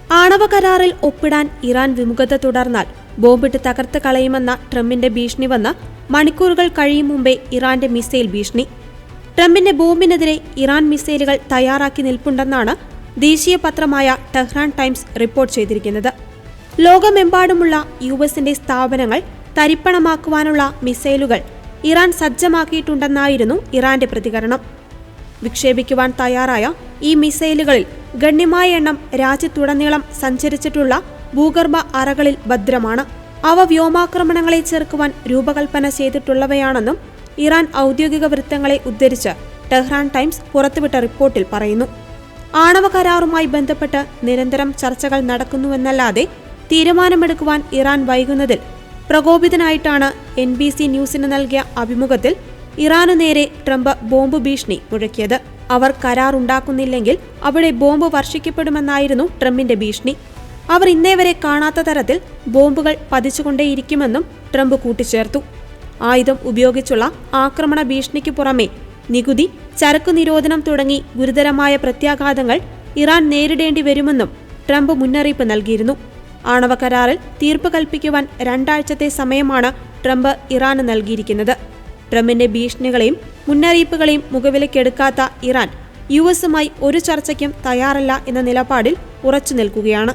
ആണവ കരാറിൽ ഒപ്പിടാൻ ഇറാൻ വിമുഖത തുടർന്നാൽ ബോംബിട്ട് തകർത്ത് കളയുമെന്ന ട്രംപിന്റെ ഭീഷണി വന്ന് മണിക്കൂറുകൾ കഴിയും മുമ്പേ ഇറാന്റെ മിസൈൽ ഭീഷണി. ട്രംപിന്റെ ബോംബിനെതിരെ ഇറാൻ മിസൈലുകൾ തയ്യാറാക്കി നിൽപ്പുണ്ടെന്നാണ് ദേശീയ പത്രമായ ടെഹ്റാൻ ടൈംസ് റിപ്പോർട്ട് ചെയ്തിരിക്കുന്നത്. ലോകമെമ്പാടുമുള്ള യുഎസിന്റെ സ്ഥാപനങ്ങൾ തരിപ്പണമാക്കുവാനുള്ള മിസൈലുകൾ ഇറാൻ സജ്ജമാക്കിയിട്ടുണ്ടെന്നായിരുന്നു ഇറാന്റെ പ്രതികരണം. വിക്ഷേപിക്കുവാൻ തയ്യാറായ ഈ മിസൈലുകളിൽ ഗണ്യമായ എണ്ണം രാജ്യത്തുടനീളം സഞ്ചരിച്ചിട്ടുള്ള ഭൂഗർഭ അറകളിൽ ഭദ്രമാണ്. അവ വ്യോമാക്രമണങ്ങളെ ചെറുക്കുവാൻ രൂപകൽപ്പന ചെയ്തിട്ടുള്ളവയാണെന്നും ഇറാൻ ഔദ്യോഗിക വൃത്തങ്ങളെ ഉദ്ധരിച്ച് ടെഹ്റാൻ ടൈംസ് പുറത്തുവിട്ട റിപ്പോർട്ടിൽ പറയുന്നു. ആണവ കരാറുമായി ബന്ധപ്പെട്ട് നിരന്തരം ചർച്ചകൾ നടക്കുന്നുവെന്നല്ലാതെ തീരുമാനമെടുക്കുവാൻ ഇറാൻ വൈകുന്നതിൽ പ്രകോപിതനായിട്ടാണ് NBC ന്യൂസിന് നൽകിയ അഭിമുഖത്തിൽ ഇറാനു നേരെ ട്രംപ് ബോംബ് ഭീഷണി മുഴക്കിയത്. അവർ കരാർ ഉണ്ടാക്കുന്നില്ലെങ്കിൽ അവിടെ ബോംബ് വർഷിക്കപ്പെടുമെന്നായിരുന്നു ട്രംപിന്റെ ഭീഷണി. അവർ ഇന്നേവരെ കാണാത്ത തരത്തിൽ ബോംബുകൾ പതിച്ചുകൊണ്ടേയിരിക്കുമെന്നും ട്രംപ് കൂട്ടിച്ചേർത്തു. ആയുധം ഉപയോഗിച്ചുള്ള ആക്രമണ ഭീഷണിക്ക് പുറമെ നികുതി, ചരക്കു നിരോധനം തുടങ്ങി ഗുരുതരമായ പ്രത്യാഘാതങ്ങൾ ഇറാൻ നേരിടേണ്ടി വരുമെന്നും ട്രംപ് മുന്നറിയിപ്പ് നൽകിയിരുന്നു. ആണവ കരാറിൽ തീർപ്പ് കൽപ്പിക്കുവാൻ 2 ആഴ്ചത്തെ സമയമാണ് ട്രംപ് ഇറാന് നൽകിയിരിക്കുന്നത്. ട്രംപിന്റെ ഭീഷണികളെയും മുന്നറിയിപ്പുകളെയും മുഖവിലക്കെടുക്കാത്ത ഇറാൻ യുഎസുമായി ഒരു ചർച്ചയ്ക്കും തയ്യാറല്ല എന്ന നിലപാടിൽ ഉറച്ചു നിൽക്കുകയാണ്.